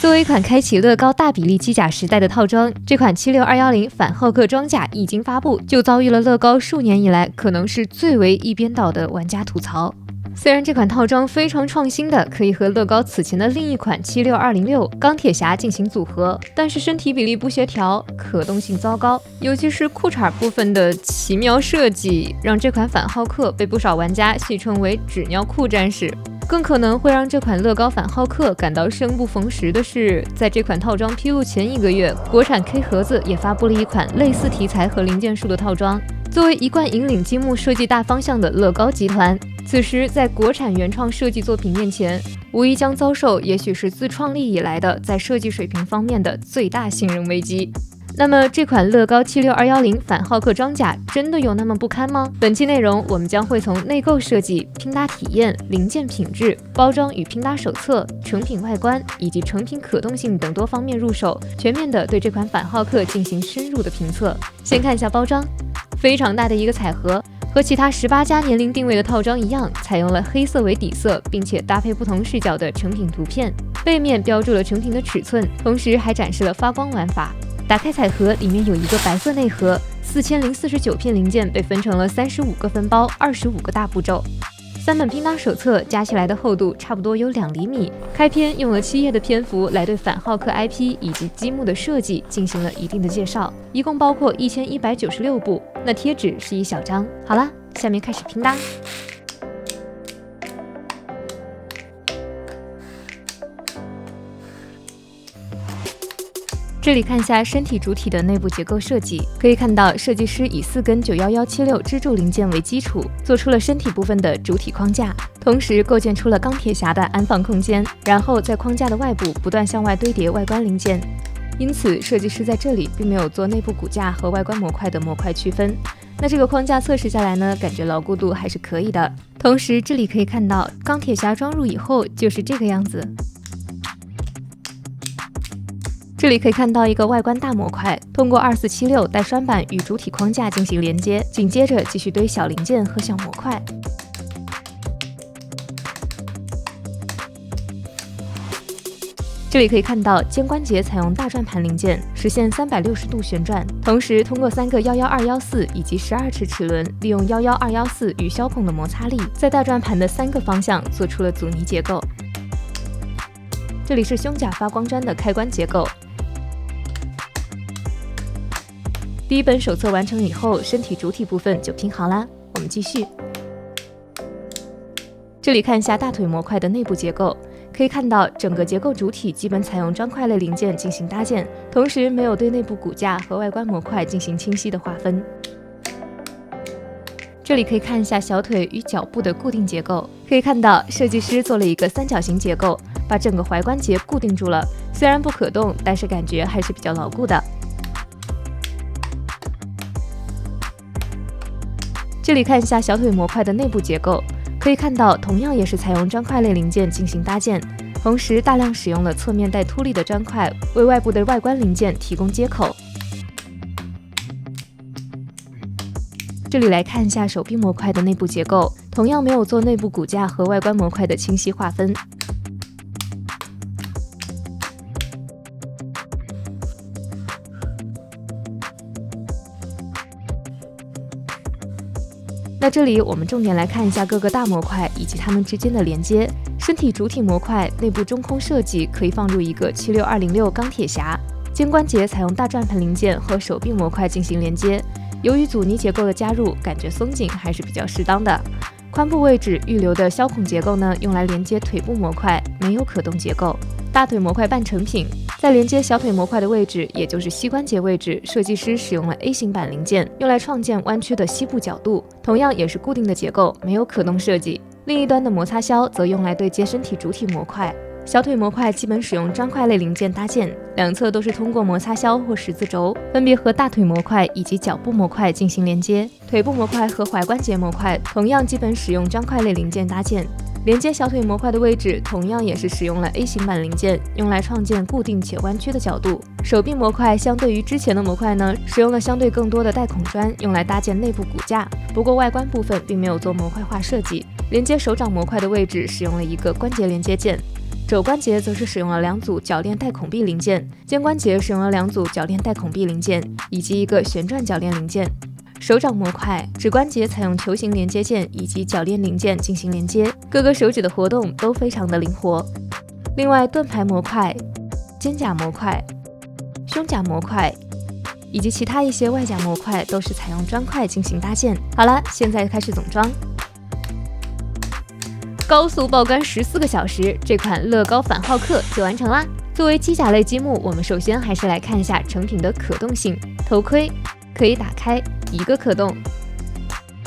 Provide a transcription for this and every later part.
作为一款开启乐高大比例机甲时代的套装，这款76210反浩克装甲一经发布，就遭遇了乐高数年以来可能是最为一边倒的玩家吐槽。虽然这款套装非常创新的可以和乐高此前的另一款76206钢铁侠进行组合，但是身体比例不协调，可动性糟糕，尤其是裤衩部分的奇妙设计，让这款反浩克被不少玩家戏称为纸尿裤战士。更可能会让这款乐高反浩克感到生不逢时的是，在这款套装披露前1个月，国产 K 盒子也发布了一款类似题材和零件数的套装。作为一贯引领积木设计大方向的乐高集团，此时在国产原创设计作品面前，无疑将遭受也许是自创立以来的在设计水平方面的最大信任危机。那么这款乐高76210反浩克装甲真的有那么不堪吗？本期内容我们将会从内购设计、拼搭体验、零件品质、包装与拼搭手册、成品外观以及成品可动性等多方面入手，全面的对这款反浩克进行深入的评测。先看一下包装，非常大的一个彩盒，和其他18+年龄定位的套装一样，采用了黑色为底色，并且搭配不同视角的成品图片，背面标注了成品的尺寸，同时还展示了发光玩法。打开彩盒，里面有一个白色内盒，4049片零件被分成了35个分包，25个大步骤。3本拼搭手册加起来的厚度差不多有2厘米。开篇用了7页的篇幅来对反浩克 IP 以及积木的设计进行了一定的介绍，一共包括1196步，那贴纸是1小张。好了，下面开始拼搭。这里看一下身体主体的内部结构设计，可以看到设计师以4根91176支柱零件为基础，做出了身体部分的主体框架，同时构建出了钢铁侠的安放空间，然后在框架的外部不断向外堆叠外观零件。因此，设计师在这里并没有做内部骨架和外观模块的模块区分。那这个框架测试下来呢，感觉牢固度还是可以的。同时，这里可以看到钢铁侠装入以后就是这个样子。这里可以看到一个外观大模块，通过2476带栓板与主体框架进行连接，紧接着继续堆小零件和小模块。这里可以看到肩关节采用大转盘零件，实现360度旋转，同时通过3个11214以及12齿齿轮，利用11214与削碰的摩擦力，在大转盘的3个方向做出了阻尼结构。这里是胸甲发光砖的开关结构。第1本手册完成以后，身体主体部分就拼好啦。我们继续。这里看一下大腿模块的内部结构，可以看到整个结构主体基本采用砖块类零件进行搭建，同时没有对内部骨架和外观模块进行清晰的划分。这里可以看一下小腿与脚部的固定结构，可以看到设计师做了一个3角形结构，把整个踝关节固定住了，虽然不可动，但是感觉还是比较牢固的。这里看一下小腿模块的内部结构，可以看到同样也是采用砖块类零件进行搭建，同时大量使用了侧面带凸力的砖块，为外部的外观零件提供接口。这里来看一下手臂模块的内部结构，同样没有做内部骨架和外观模块的清晰划分。那这里我们重点来看一下各个大模块以及它们之间的连接。身体主体模块内部中空设计可以放入一个76206钢铁侠，肩关节采用大转盘零件和手臂模块进行连接。由于阻尼结构的加入，感觉松紧还是比较适当的。髋部位置预留的削孔结构呢，用来连接腿部模块，没有可动结构。大腿模块半成品，在连接小腿模块的位置，也就是膝关节位置，设计师使用了 A 型板零件，用来创建弯曲的膝部角度，同样也是固定的结构，没有可动设计。另一端的摩擦销则用来对接身体主体模块。小腿模块基本使用砖块类零件搭建，两侧都是通过摩擦销或十字轴，分别和大腿模块以及脚部模块进行连接。腿部模块和踝关节模块同样基本使用砖块类零件搭建。连接小腿模块的位置同样也是使用了 A 型板零件，用来创建固定且弯曲的角度。手臂模块相对于之前的模块呢，使用了相对更多的带孔砖，用来搭建内部骨架。不过外观部分并没有做模块化设计。连接手掌模块的位置使用了一个关节连接件。肘关节则是使用了2组铰链带孔壁零件，肩关节使用了2组铰链带孔壁零件以及一个旋转铰链零件。手掌模块，指关节采用球形连接件以及铰链零件进行连接，各个手指的活动都非常的灵活。另外，盾牌模块、肩胛模块、胸甲模块以及其他一些外甲模块都是采用砖块进行搭建。好了，现在开始总装。高速爆肝14个小时，这款乐高反浩克就完成啦。作为机甲类积木，我们首先还是来看一下成品的可动性。头盔可以打开1个可动，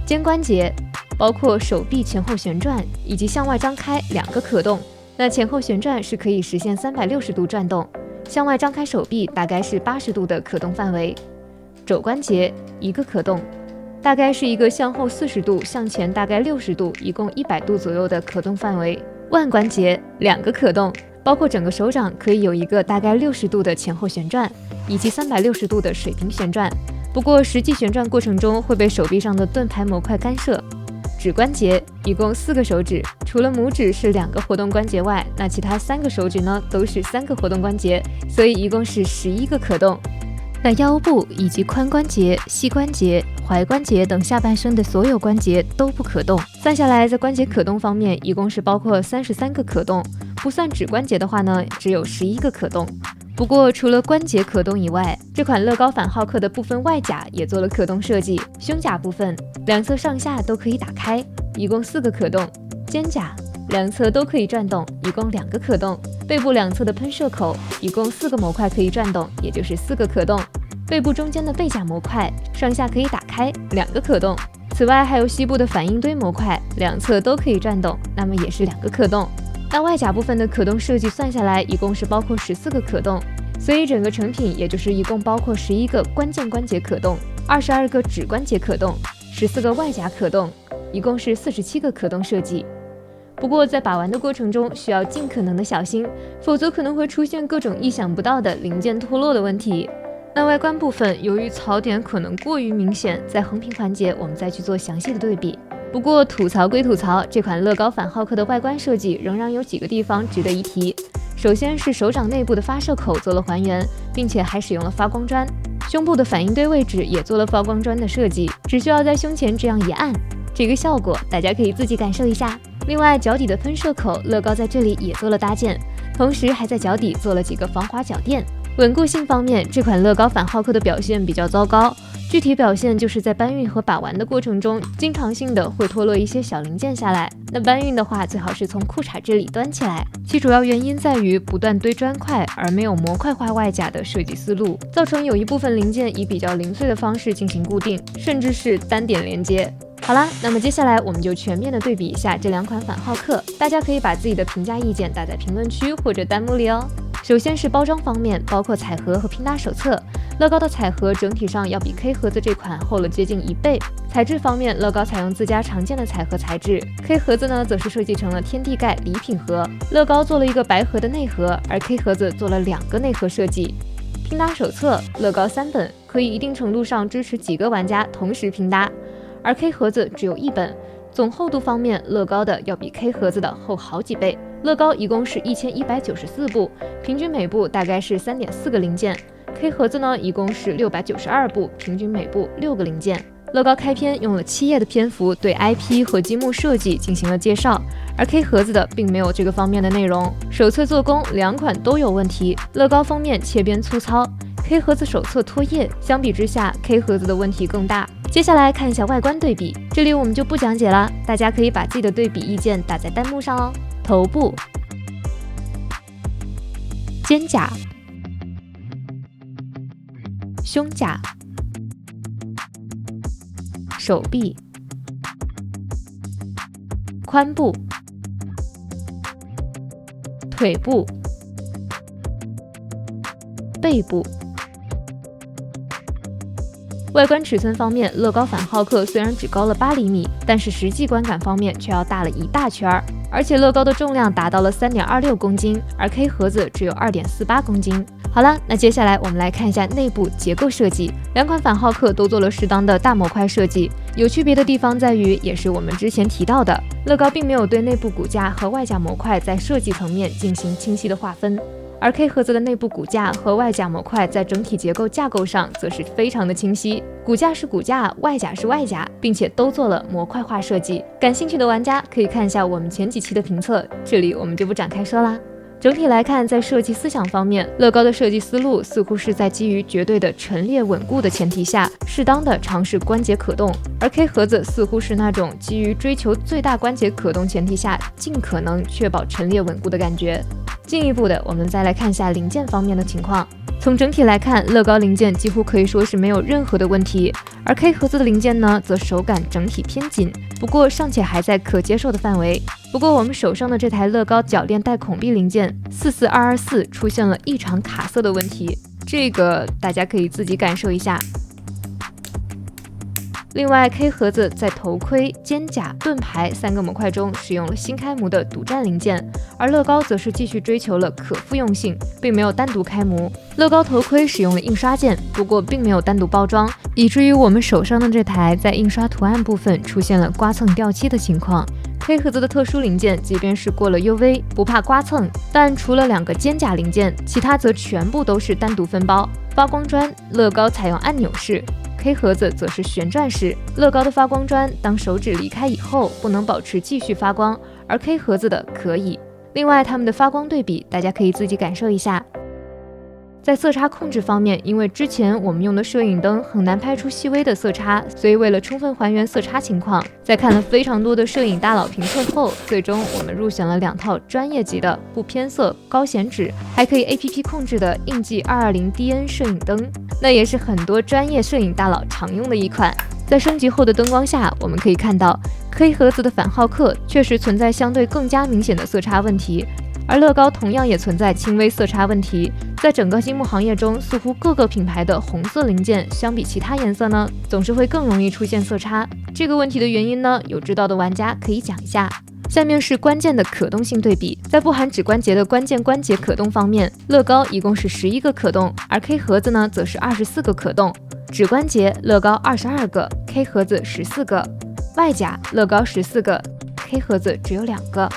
肩关节包括手臂前后旋转以及向外张开2个可动。那前后旋转是可以实现360度转动，向外张开手臂大概是80度的可动范围。肘关节1个可动，大概是一个向后40度，向前大概60度，一共100度左右的可动范围。腕关节2个可动，包括整个手掌可以有一个大概60度的前后旋转，以及360度的水平旋转。不过实际旋转过程中会被手臂上的盾牌模块干涉。指关节一共4个手指，除了拇指是2个活动关节外，那其他3个手指呢都是3个活动关节，所以一共是11个可动。那腰部以及髋关节、膝关节、踝关节等下半身的所有关节都不可动。算下来，在关节可动方面，一共是包括33个可动，不算指关节的话呢，只有11个可动。不过，除了关节可动以外，这款乐高反浩克的部分外甲也做了可动设计。胸甲部分2侧上下都可以打开，一共4个可动；肩胛2侧都可以转动，一共2个可动；背部2侧的喷射口一共4个模块可以转动，也就是4个可动；背部中间的背甲模块上下可以打开，2个可动。此外，还有膝部的反应堆模块2侧都可以转动，那么也是2个可动。那外甲部分的可动设计算下来，一共是包括14个可动，所以整个成品也就是一共包括11个关键关节可动，22个指关节可动，14个外甲可动，一共是47个可动设计。不过在把玩的过程中需要尽可能的小心，否则可能会出现各种意想不到的零件脱落的问题。那外观部分，由于槽点可能过于明显，在横屏环节我们再去做详细的对比。不过吐槽归吐槽，这款乐高反浩克的外观设计仍然有几个地方值得一提。首先是手掌内部的发射口做了还原，并且还使用了发光砖，胸部的反应堆位置也做了发光砖的设计，只需要在胸前这样一按，这个效果大家可以自己感受一下。另外，脚底的喷射口，乐高在这里也做了搭建，同时还在脚底做了几个防滑脚垫。稳固性方面，这款乐高反浩克的表现比较糟糕，具体表现就是在搬运和把玩的过程中，经常性的会脱落一些小零件下来。那搬运的话，最好是从裤衩这里端起来。其主要原因在于不断堆砖块，而没有模块化外甲的设计思路，造成有一部分零件以比较零碎的方式进行固定，甚至是单点连接。好啦，那么接下来我们就全面的对比一下这2款反浩克，大家可以把自己的评价意见打在评论区或者弹幕里哦。首先是包装方面，包括彩盒和拼搭手册。乐高的彩盒整体上要比 K 盒子这款厚了接近1倍。材质方面，乐高采用自家常见的彩盒材质 ，K 盒子呢则是设计成了天地盖礼品盒。乐高做了一个白盒的内盒，而 K 盒子做了2个内盒设计。拼搭手册，乐高3本，可以一定程度上支持几个玩家同时拼搭，而 K 盒子只有1本。总厚度方面，乐高的要比 K 盒子的厚好几倍。乐高一共是1194部，平均每部大概是3.4个零件。K 盒子呢，一共是692部，平均每部6个零件。乐高开篇用了7页的篇幅对 IP 和积木设计进行了介绍，而 K 盒子的并没有这个方面的内容。手册做工2款都有问题，乐高封面切边粗糙， K 盒子手册脱页，相比之下 K 盒子的问题更大。接下来看一下外观对比，这里我们就不讲解了，大家可以把自己的对比意见打在弹幕上哦。头部、肩胛、胸甲、手臂、髋部、腿部、背部。外观尺寸方面，乐高反浩克虽然只高了8厘米，但是实际观感方面却要大了一大圈儿。而且乐高的重量达到了3.26公斤，而 K 盒子只有2.48公斤。好了，那接下来我们来看一下内部结构设计。2款反浩克都做了适当的大模块设计，有区别的地方在于，也是我们之前提到的，乐高并没有对内部骨架和外架模块在设计层面进行清晰的划分，而 K 盒子的内部骨架和外架模块在整体结构架构上则是非常的清晰，骨架是骨架，外架是外架，并且都做了模块化设计。感兴趣的玩家可以看一下我们前几期的评测，这里我们就不展开说啦。整体来看，在设计思想方面，乐高的设计思路似乎是在基于绝对的陈列稳固的前提下，适当的尝试关节可动，而 K 盒子似乎是那种基于追求最大关节可动前提下，尽可能确保陈列稳固的感觉。进一步的，我们再来看一下零件方面的情况。从整体来看，乐高零件几乎可以说是没有任何的问题，而 K 盒子的零件呢，则手感整体偏紧，不过尚且还在可接受的范围。不过我们手上的这台乐高铰链带孔壁零件44224出现了异常卡色的问题，这个大家可以自己感受一下。另外 ，K 盒子在头盔、肩甲、盾牌3个模块中使用了新开模的独占零件，而乐高则是继续追求了可复用性，并没有单独开模。乐高头盔使用了印刷件，不过并没有单独包装，以至于我们手上的这台在印刷图案部分出现了刮蹭掉漆的情况。K 盒子的特殊零件，即便是过了 UV， 不怕刮蹭，但除了2个肩甲零件，其他则全部都是单独分包。发光砖，乐高采用按钮式。K 盒子则是旋转式，乐高的发光砖当手指离开以后不能保持继续发光，而 K 盒子的可以。另外，它们的发光对比，大家可以自己感受一下。在色差控制方面，因为之前我们用的摄影灯很难拍出细微的色差，所以为了充分还原色差情况，在看了非常多的摄影大佬评测后，最终我们入选了2套专业级的不偏色、高显脂，还可以 APP 控制的印记220DN 摄影灯，那也是很多专业摄影大佬常用的一款。在升级后的灯光下，我们可以看到 K 盒子的反浩克确实存在相对更加明显的色差问题，而乐高同样也存在轻微色差问题。在整个积木行业中，似乎各个品牌的红色零件相比其他颜色呢，总是会更容易出现色差。这个问题的原因呢，有知道的玩家可以讲一下。下面是关键的可动性对比，在不含指关节的关键关节可动方面，乐高一共是11个可动，而 K 盒子呢则是24个可动。指关节，乐高22个 ，K 盒子14个；外甲，乐高14个 ，K 盒子只有2个。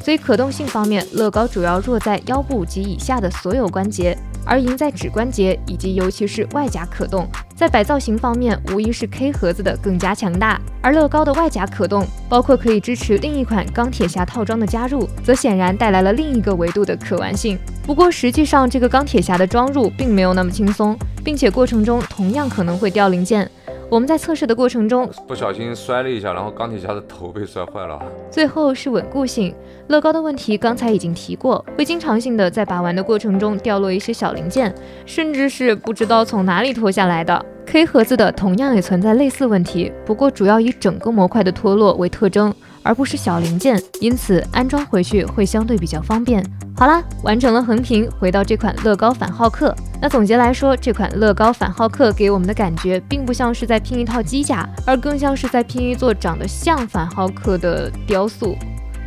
所以可动性方面，乐高主要弱在腰部及以下的所有关节，而赢在指关节以及尤其是外甲可动。在摆造型方面，无疑是 K 盒子的更加强大，而乐高的外甲可动，包括可以支持另一款钢铁侠套装的加入，则显然带来了另一个维度的可玩性。不过实际上，这个钢铁侠的装入并没有那么轻松，并且过程中同样可能会掉零件。我们在测试的过程中不小心摔了一下，然后钢铁侠的头被摔坏了。最后是稳固性，乐高的问题刚才已经提过，会经常性的在把玩的过程中掉落一些小零件，甚至是不知道从哪里脱下来的。K 盒子的同样也存在类似问题，不过主要以整个模块的脱落为特征，而不是小零件，因此安装回去会相对比较方便。好啦，完成了横屏，回到这款乐高反浩克。那总结来说，这款乐高反浩克给我们的感觉，并不像是在拼一套机甲，而更像是在拼一座长得像反浩克的雕塑。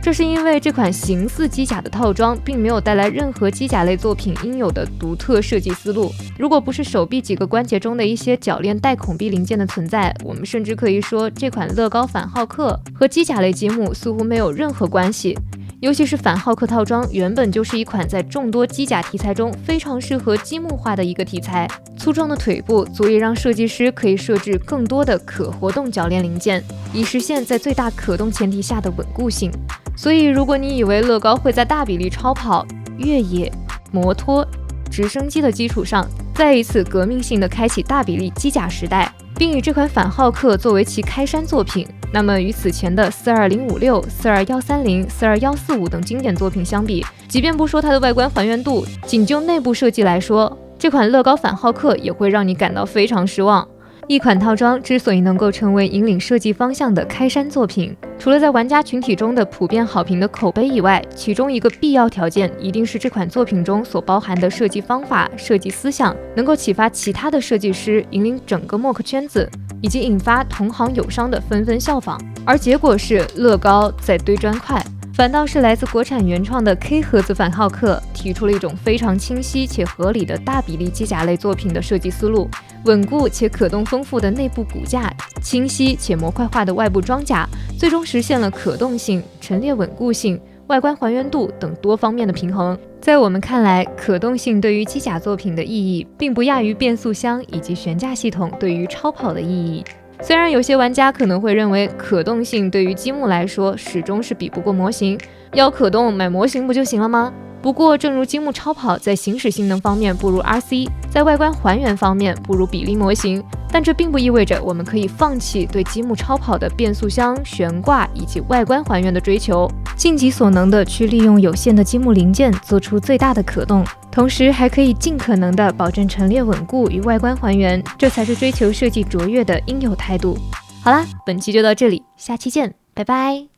这是因为这款形似机甲的套装并没有带来任何机甲类作品应有的独特设计思路。如果不是手臂几个关节中的一些铰链带孔壁零件的存在，我们甚至可以说这款乐高反浩克和机甲类积木似乎没有任何关系。尤其是反浩克套装原本就是一款在众多机甲题材中非常适合积木化的一个题材，粗壮的腿部足以让设计师可以设置更多的可活动铰链零件，以实现在最大可动前提下的稳固性。所以如果你以为乐高会在大比例超跑、越野、摩托、直升机的基础上再一次革命性的开启大比例机甲时代，并以这款反浩克作为其开山作品，那么与此前的42056、42130、42145等经典作品相比，即便不说它的外观还原度，仅就内部设计来说，这款乐高反浩克也会让你感到非常失望。一款套装之所以能够成为引领设计方向的开山作品，除了在玩家群体中的普遍好评的口碑以外，其中一个必要条件一定是这款作品中所包含的设计方法、设计思想能够启发其他的设计师，引领整个默克圈子，以及引发同行友商的纷纷效仿。而结果是乐高在堆砖块。反倒是来自国产原创的 K 盒子反浩克提出了一种非常清晰且合理的大比例机甲类作品的设计思路，稳固且可动丰富的内部骨架，清晰且模块化的外部装甲，最终实现了可动性、陈列稳固性、外观还原度等多方面的平衡。在我们看来，可动性对于机甲作品的意义，并不亚于变速箱以及悬架系统对于超跑的意义。虽然有些玩家可能会认为可动性对于积木来说始终是比不过模型，要可动买模型不就行了吗？不过正如积木超跑在行驶性能方面不如 RC， 在外观还原方面不如比例模型，但这并不意味着我们可以放弃对积木超跑的变速箱、悬挂以及外观还原的追求，尽己所能的去利用有限的积木零件做出最大的可动，同时还可以尽可能的保证陈列稳固与外观还原，这才是追求设计卓越的应有态度。好啦，本期就到这里，下期见，拜拜。